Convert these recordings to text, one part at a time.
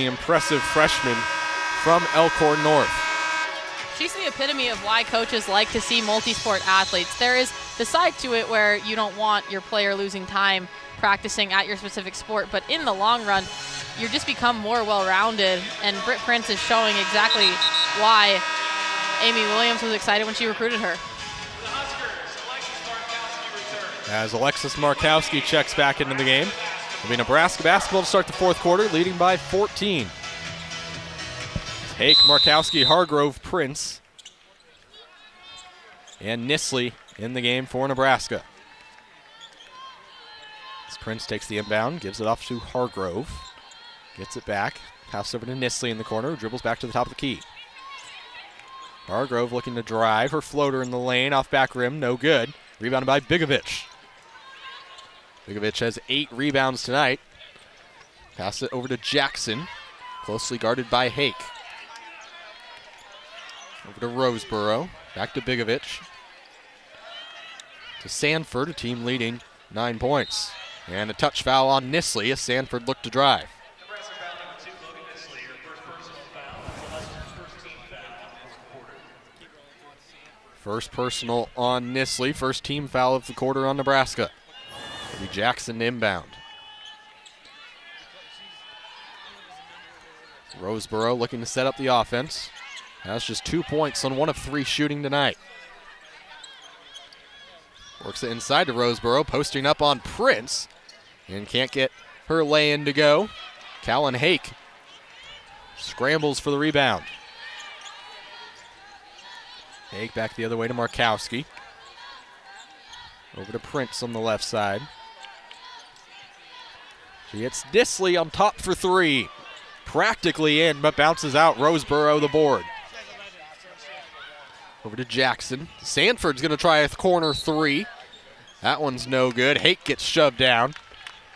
The impressive freshman from Elkhorn North. She's the epitome of why coaches like to see multi-sport athletes. There is the side to it where you don't want your player losing time practicing at your specific sport, but in the long run, you just become more well-rounded, and Britt Prince is showing exactly why Amy Williams was excited when she recruited her. As Alexis Markowski checks back into the game. It'll be Nebraska basketball to start the fourth quarter, leading by 14. Hake, Markowski, Hargrove, Prince, and Nisley in the game for Nebraska. As Prince takes the inbound, gives it off to Hargrove. Gets it back, passes over to Nisley in the corner, dribbles back to the top of the key. Hargrove looking to drive, her floater in the lane, off back rim, no good. Rebounded by Bigovic. Bigovic has 8 rebounds tonight. Pass it over to Jackson, closely guarded by Hake. Over to Roseboro, back to Bigovic. To Sanford, a team leading 9 points. And a touch foul on Nisley as Sanford looked to drive. First personal on Nisley, first team foul of the quarter on Nebraska. It'll be Jackson inbound. Roseboro looking to set up the offense. That's just 2 points on 1 of 3 shooting tonight. Works it inside to Roseboro, posting up on Prince, and can't get her lay-in to go. Callan Hake scrambles for the rebound. Hake back the other way to Markowski. Over to Prince on the left side. She hits Nisley on top for 3. Practically in, but bounces out. Roseboro the board. Over to Jackson. Sanford's going to try a corner 3. That one's no good. Hake gets shoved down.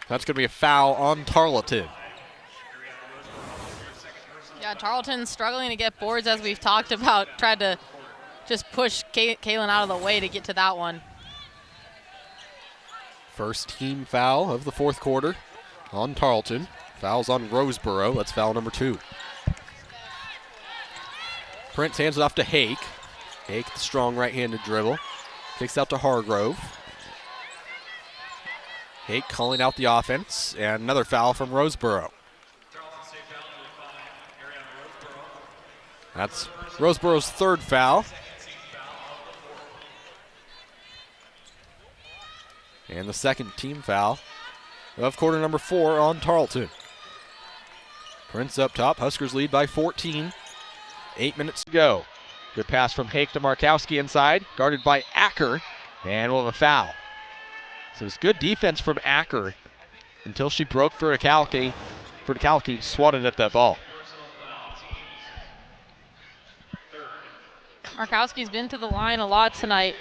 That's going to be a foul on Tarleton. Yeah, Tarleton's struggling to get boards, as we've talked about. Tried to just push Kaylin out of the way to get to that one. First team foul of the fourth quarter on Tarleton. Fouls on Roseboro. That's foul number 2. Prince hands it off to Hake. Hake, the strong right-handed dribble. Kicks out to Hargrove. Hake calling out the offense. And another foul from Roseboro. That's Roseboro's 3rd foul. And the 2nd team foul of quarter number 4 on Tarleton. Prince up top. Huskers lead by 14. 8 minutes to go. Good pass from Hake to Markowski inside. Guarded by Acker. And we'll have a foul. So it's good defense from Acker until she broke for Kalki. Swatted at that ball. Markowski's been to the line a lot tonight.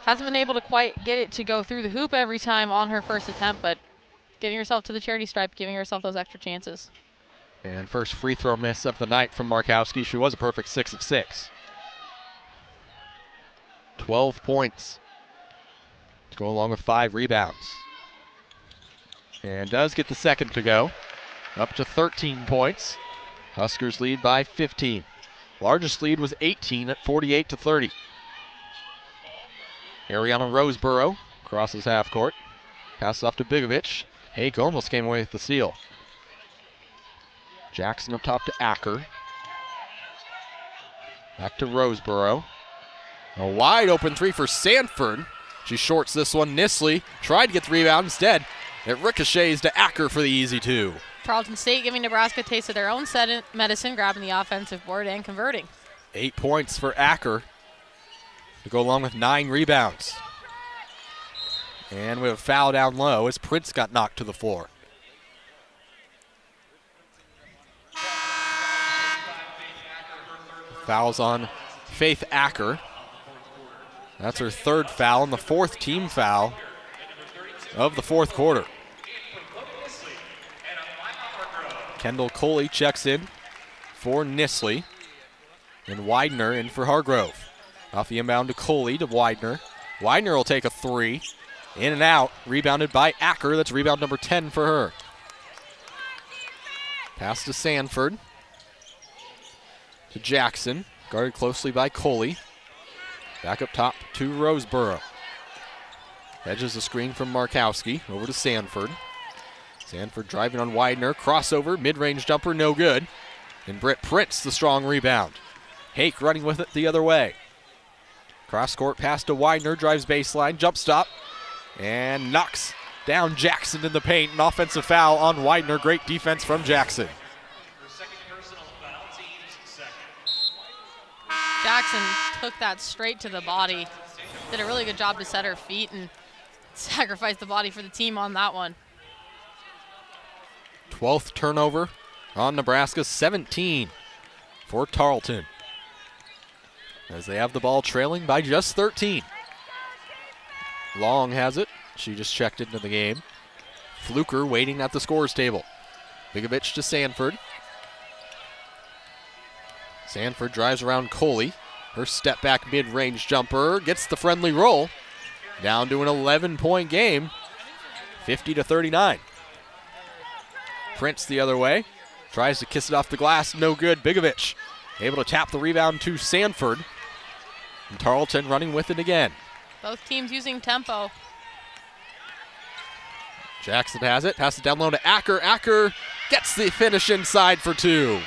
Hasn't been able to quite get it to go through the hoop every time on her first attempt, but getting herself to the charity stripe, giving herself those extra chances. And first free throw miss of the night from Markowski. She was a perfect 6 of 6. 12 points to go along with 5 rebounds. And does get the 2nd to go. Up to 13 points. Huskers lead by 15. Largest lead was 18 at 48-30. Ariana Roseboro crosses half court. Passes off to Bigovic. Hake almost came away with the steal. Jackson up top to Acker. Back to Roseboro. A wide open 3 for Sanford. She shorts this one. Nisley tried to get the rebound. Instead, it ricochets to Acker for the easy 2. Tarleton State giving Nebraska a taste of their own medicine, grabbing the offensive board and converting. 8 points for Acker to go along with 9 rebounds. And we have a foul down low as Prince got knocked to the floor. Fouls on Faith Acker. That's her 3rd foul and the 4th team foul of the fourth quarter. Kendall Coley checks in for Nisley. And Widener in for Hargrove. Off the inbound to Coley to Widener. Widener will take a 3. In and out. Rebounded by Acker. That's rebound number 10 for her. Pass to Sanford. To Jackson. Guarded closely by Coley. Back up top to Roseboro. Edges the screen from Markowski. Over to Sanford. Sanford driving on Widener. Crossover. Mid-range jumper. No good. And Britt Prince the strong rebound. Hake running with it the other way. Cross court pass to Widener. Drives baseline. Jump stop. And knocks down Jackson in the paint. An offensive foul on Widener. Great defense from Jackson. Jackson took that straight to the body. Did a really good job to set her feet and sacrifice the body for the team on that one. 12th turnover on Nebraska, 17 for Tarleton. As they have the ball trailing by just 13. Long has it. She just checked into the game. Fluker waiting at the scores table. Bigovich to Sanford. Sanford drives around Coley. Her step back mid-range jumper gets the friendly roll. Down to an 11-point game, 50-39. Prince the other way. Tries to kiss it off the glass, no good. Bigovich able to tap the rebound to Sanford. And Tarleton running with it again. Both teams using tempo. Jackson has it, passes it down low to Acker. Acker gets the finish inside for two.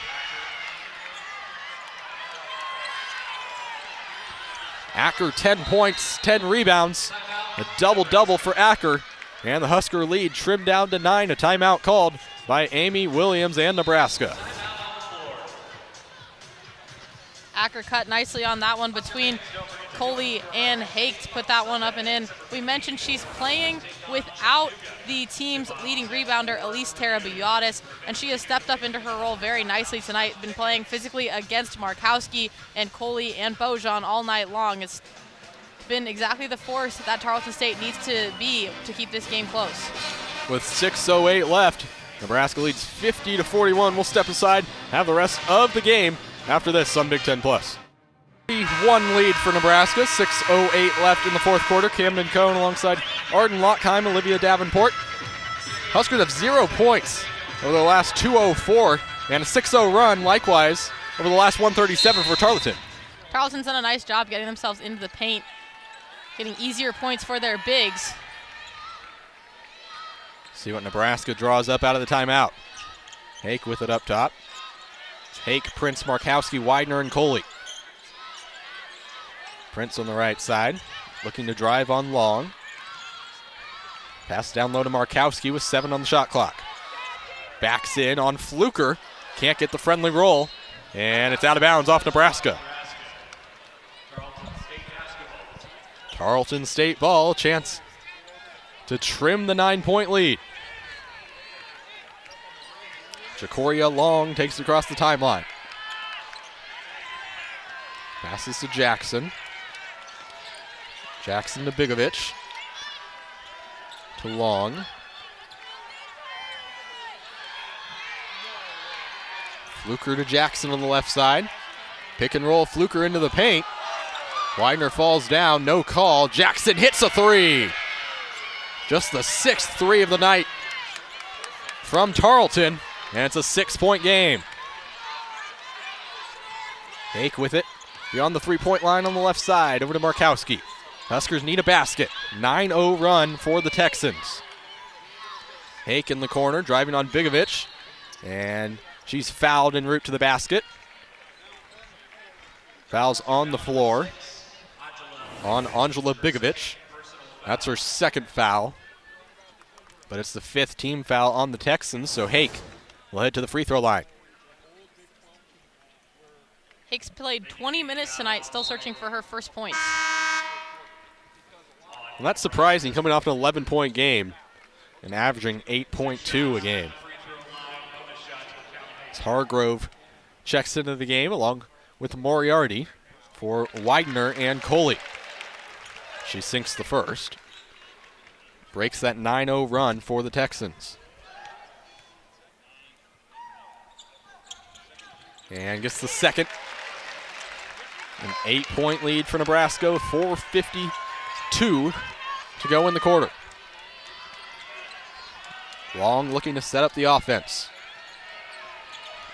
Acker 10 points, 10 rebounds. A double-double for Acker. And the Husker lead trimmed down to 9. A timeout called by Amy Williams and Nebraska. Acker cut nicely on that one between Coley and Hake to put that one up and in. We mentioned she's playing without the team's leading rebounder, Elise Terabiotis, and she has stepped up into her role very nicely tonight. Been playing physically against Markowski and Coley and Bojan all night long. It's been exactly the force that Tarleton State needs to be to keep this game close. With 6:08 left, Nebraska leads 50-41. We'll step aside, have the rest of the game after this on Big Ten Plus. 3-1 lead for Nebraska, 6:08 left in the fourth quarter. Camden Cohn alongside Arden Lockheim, Olivia Davenport. Huskers have 0 points over the last 2:04 and a 6-0 run likewise over the last 137 for Tarleton. Tarleton's done a nice job getting themselves into the paint, getting easier points for their bigs. See what Nebraska draws up out of the timeout. Hake with it up top. Hake, Prince, Markowski, Widener, and Coley. Prince on the right side, looking to drive on Long. Pass down low to Markowski with 7 on the shot clock. Backs in on Fluker. Can't get the friendly roll, and it's out of bounds off Nebraska. Tarleton State ball, chance to trim the 9-point lead. Jacoria Long takes it across the timeline. Passes to Jackson. Jackson to Bigovich. To Long. Fluker to Jackson on the left side. Pick and roll Fluker into the paint. Widener falls down, no call. Jackson hits a three. Just the 6th three of the night from Tarleton, and it's a 6-point game. Hake with it beyond the 3-point line on the left side, over to Markowski. Huskers need a basket. 9-0 run for the Texans. Hake in the corner, driving on Bigovich, and she's fouled en route to the basket. Fouls on the floor on Angela Bigovich. That's her second foul, but it's the 5th team foul on the Texans, so Hake will head to the free throw line. Hake's played 20 minutes tonight, still searching for her first points. Well, that's surprising, coming off an 11-point game and averaging 8.2 a game. As Hargrove checks into the game along with Moriarty for Widener and Coley. She sinks the first. Breaks that 9-0 run for the Texans. And gets the second. An 8-point lead for Nebraska with 4:52 to go in the quarter. Long looking to set up the offense.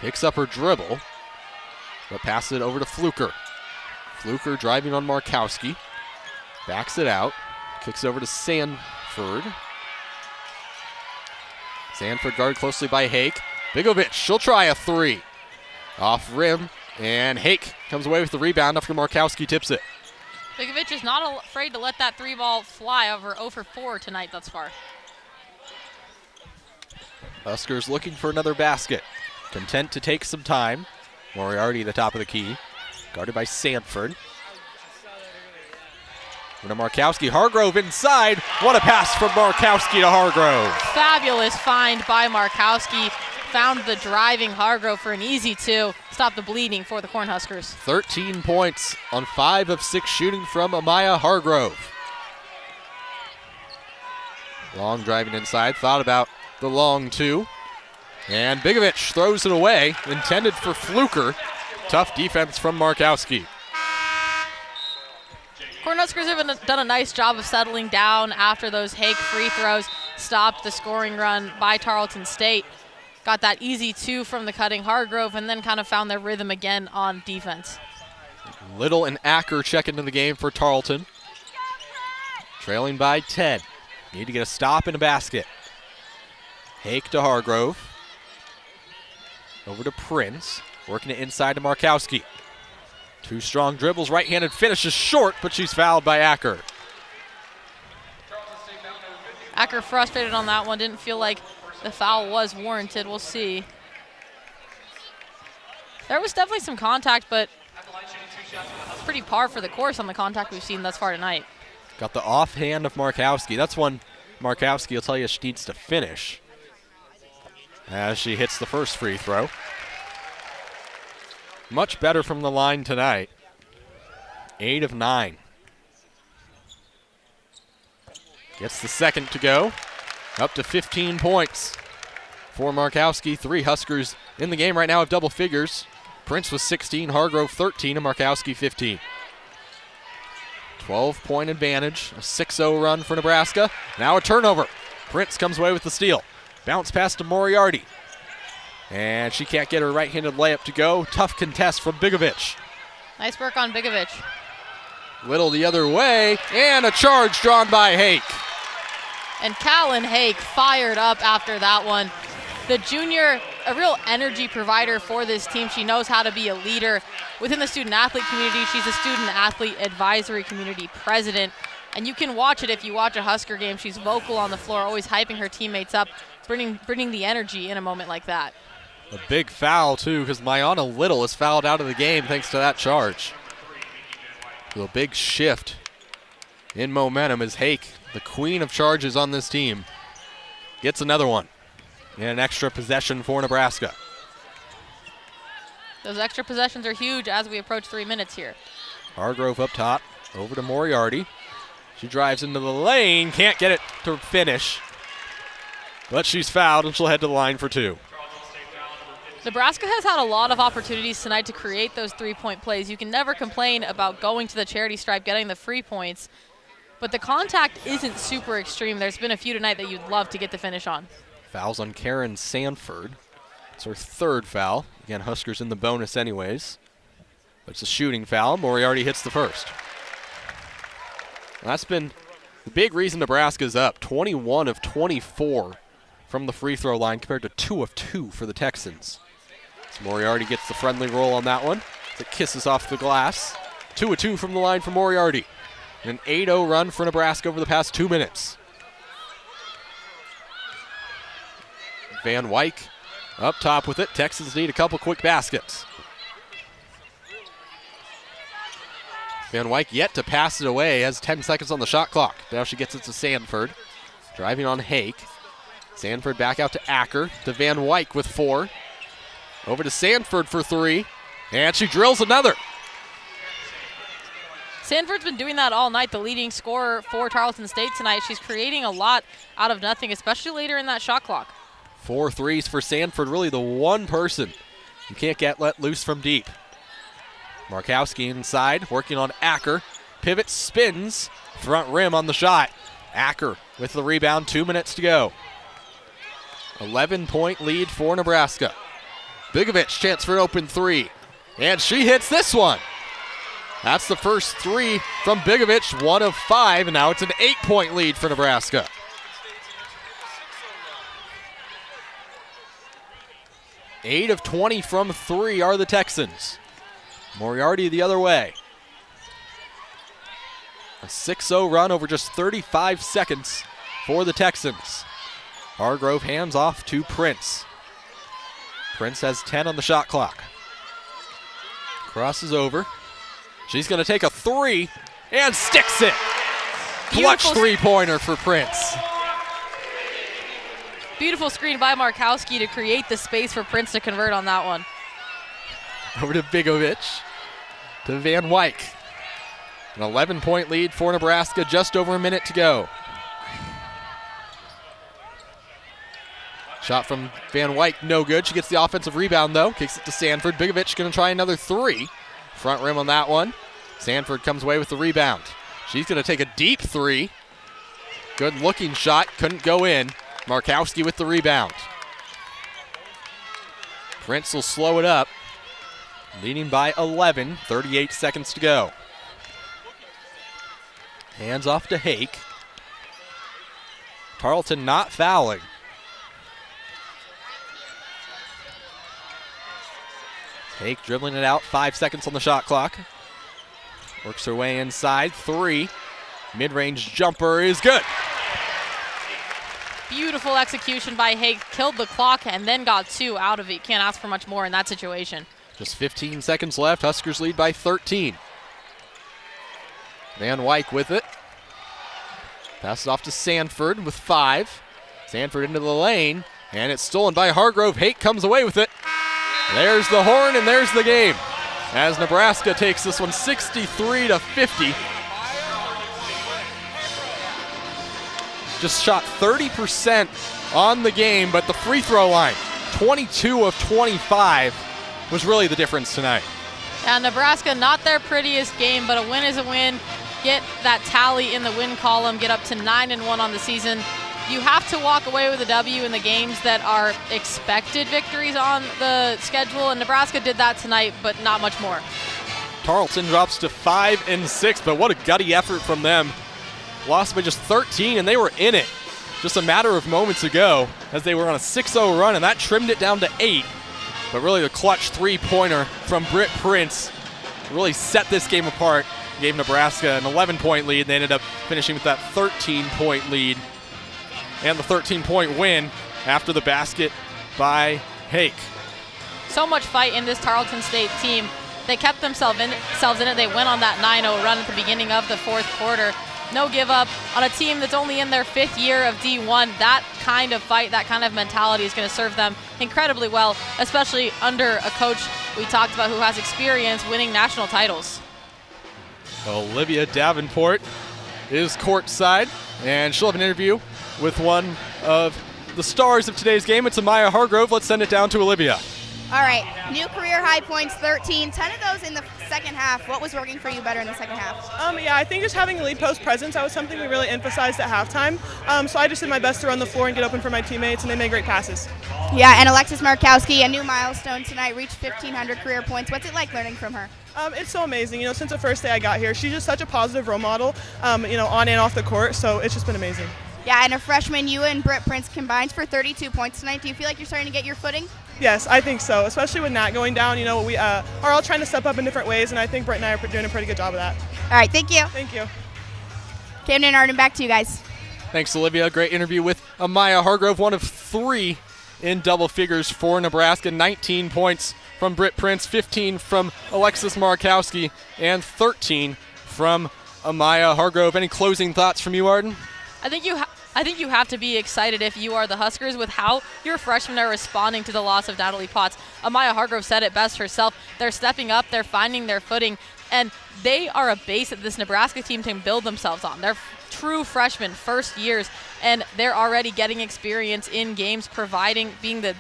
Picks up her dribble, but passes it over to Fluker. Fluker driving on Markowski. Backs it out. Kicks over to Sanford. Sanford guarded closely by Hake. Bigovic, she'll try a three. Off rim, and Hake comes away with the rebound after Markowski tips it. Bigovic is not afraid to let that three ball fly over 0 for 4 tonight thus far. Huskers looking for another basket. Content to take some time. Moriarty at the top of the key. Guarded by Sanford. And Markowski. Hargrove inside. What a pass from Markowski to Hargrove. Fabulous find by Markowski. Found the driving Hargrove for an easy two. Stop the bleeding for the Cornhuskers. 13 points on 5 of 6 shooting from Amaya Hargrove. Long driving inside. Thought about the long two. And Bigovic throws it away. Intended for Fluker. Tough defense from Markowski. Cornhuskers have done a nice job of settling down after those Hake free throws stopped the scoring run by Tarleton State. Got that easy two from the cutting Hargrove and then kind of found their rhythm again on defense. Little and Acker check into the game for Tarleton. Trailing by 10. Need to get a stop and a basket. Hake to Hargrove. Over to Prince. Working it inside to Markowski. Two strong dribbles, right-handed finishes short, but she's fouled by Acker. Acker frustrated on that one. Didn't feel like the foul was warranted. We'll see. There was definitely some contact, but pretty par for the course on the contact we've seen thus far tonight. Got the offhand of Markowski. That's one Markowski will tell you she needs to finish as she hits the first free throw. Much better from the line tonight. 8 of 9. Gets the second to go. Up to 15 points for Markowski. 3 Huskers in the game right now of double figures. Prince was 16, Hargrove 13, and Markowski 15. 12-point advantage, a 6-0 run for Nebraska. Now a turnover. Prince comes away with the steal. Bounce pass to Moriarty. And she can't get her right-handed layup to go. Tough contest from Bigovic. Nice work on Bigovic. Little the other way, and a charge drawn by Hake. And Callan Hake fired up after that one. The junior, a real energy provider for this team. She knows how to be a leader within the student-athlete community. She's a student-athlete advisory community president. And you can watch it if you watch a Husker game. She's vocal on the floor, always hyping her teammates up, bringing the energy in a moment like that. A big foul, too, because Mayana Little is fouled out of the game thanks to that charge. So a big shift in momentum as Hake, the queen of charges on this team, gets another one. And an extra possession for Nebraska. Those extra possessions are huge as we approach 3 minutes here. Hargrove up top, over to Moriarty. She drives into the lane, can't get it to finish. But she's fouled and she'll head to the line for 2. Nebraska has had a lot of opportunities tonight to create those three-point plays. You can never complain about going to the charity stripe, getting the free points, but the contact isn't super extreme. There's been a few tonight that you'd love to get the finish on. Fouls on Karen Sanford. It's her 3rd foul. Again, Huskers in the bonus anyways. But it's a shooting foul. Moriarty hits the first. That's been the big reason Nebraska's up. 21 of 24 from the free throw line compared to 2 of 2 for the Texans. So Moriarty gets the friendly roll on that one. It kisses off the glass. 2 of 2 from the line for Moriarty. An 8-0 run for Nebraska over the past 2 minutes. Van Wyk up top with it. Texans need a couple quick baskets. Van Wyk yet to pass it away, has 10 seconds on the shot clock. Now she gets it to Sanford. Driving on Hake. Sanford back out to Acker, to Van Wyk with 4. Over to Sanford for 3, and she drills another. Sanford's been doing that all night, the leading scorer for Tarleton State tonight. She's creating a lot out of nothing, especially later in that shot clock. 4 threes for Sanford, really the one person you can't get let loose from deep. Markowski inside, working on Acker. Pivot spins, front rim on the shot. Acker with the rebound, 2 minutes to go. 11-point lead for Nebraska. Bigovich, chance for an open three. And she hits this one. That's the first three from Bigovich, 1 of 5, and now it's an 8-point lead for Nebraska. Eight of 20 from 3 are the Texans. Moriarty the other way. A 6-0 run over just 35 seconds for the Texans. Hargrove hands off to Prince. Prince has 10 on the shot clock. Crosses over. She's going to take a 3 and sticks it. Clutch three-pointer for Prince. Beautiful screen by Markowski to create the space for Prince to convert on that one. Over to Bigovich, to Van Wyk. An 11-point lead for Nebraska, just over a minute to go. Shot from Van Wyk, no good. She gets the offensive rebound, though. Kicks it to Sanford. Bigovich going to try another 3. Front rim on that one. Sanford comes away with the rebound. She's going to take a deep 3. Good-looking shot. Couldn't go in. Markowski with the rebound. Prince will slow it up. Leading by 11. 38 seconds to go. Hands off to Hake. Tarleton not fouling. Hake dribbling it out, 5 seconds on the shot clock. Works her way inside, 3. Mid-range jumper is good. Beautiful execution by Hake, killed the clock and then got 2 out of it. You can't ask for much more in that situation. Just 15 seconds left, Huskers lead by 13. Van Wyk with it. Passes off to Sanford with 5. Sanford into the lane, and it's stolen by Hargrove. Hake comes away with it. There's the horn, and there's the game, as Nebraska takes this one 63-50. Just shot 30% on the game, but the free throw line, 22 of 25, was really the difference tonight. Yeah, Nebraska, not their prettiest game, but a win is a win. Get that tally in the win column, get up to 9-1 on the season. You have to walk away with a W in the games that are expected victories on the schedule, and Nebraska did that tonight, but not much more. Tarleton drops to 5-6, but what a gutty effort from them. Lost by just 13, and they were in it just a matter of moments ago as they were on a 6-0 run, and that trimmed it down to 8. But really the clutch three-pointer from Britt Prince really set this game apart, gave Nebraska an 11-point lead. They ended up finishing with that 13-point lead and the 13-point win after the basket by Hake. So much fight in this Tarleton State team. They kept themselves in it. They went on that 9-0 run at the beginning of the fourth quarter. No give up on a team that's only in their 5th year of D1. That kind of fight, that kind of mentality is going to serve them incredibly well, especially under a coach we talked about who has experience winning national titles. Olivia Davenport is courtside, and she'll have an interview with one of the stars of today's game. It's Amaya Hargrove. Let's send it down to Olivia. All right, new career high points, 13, 10 of those in the second half. What was working for you better in the second half? Yeah, I think just having a lead post presence, that was something we really emphasized at halftime. So I just did my best to run the floor and get open for my teammates, and they made great passes. Yeah, and Alexis Markowski, a new milestone tonight, reached 1,500 career points. What's it like learning from her? It's so amazing. Since the first day I got here, she's just such a positive role model, on and off the court, so it's just been amazing. Yeah, and a freshman, you and Britt Prince combined for 32 points tonight. Do you feel like you're starting to get your footing? Yes, I think so, especially with Nat going down. We are all trying to step up in different ways, and I think Britt and I are doing a pretty good job of that. All right, thank you. Thank you. Camden and Arden, back to you guys. Thanks, Olivia. Great interview with Amaya Hargrove, one of 3 in double figures for Nebraska. 19 points from Britt Prince, 15 from Alexis Markowski, and 13 from Amaya Hargrove. Any closing thoughts from you, Arden? I think you have to be excited if you are the Huskers with how your freshmen are responding to the loss of Natalie Potts. Amaya Hargrove said it best herself. They're stepping up, they're finding their footing, and they are a base that this Nebraska team can build themselves on. They're true freshmen, first years, and they're already getting experience in games, being the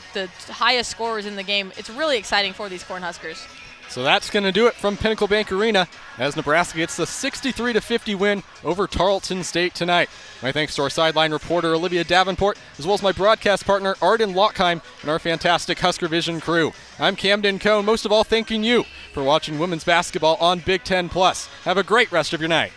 highest scorers in the game. It's really exciting for these Cornhuskers. So that's going to do it from Pinnacle Bank Arena as Nebraska gets the 63-50 win over Tarleton State tonight. My thanks to our sideline reporter Olivia Davenport, as well as my broadcast partner Arden Lockheim and our fantastic Husker Vision crew. I'm Camden Cohn, most of all thanking you for watching women's basketball on Big Ten Plus. Have a great rest of your night.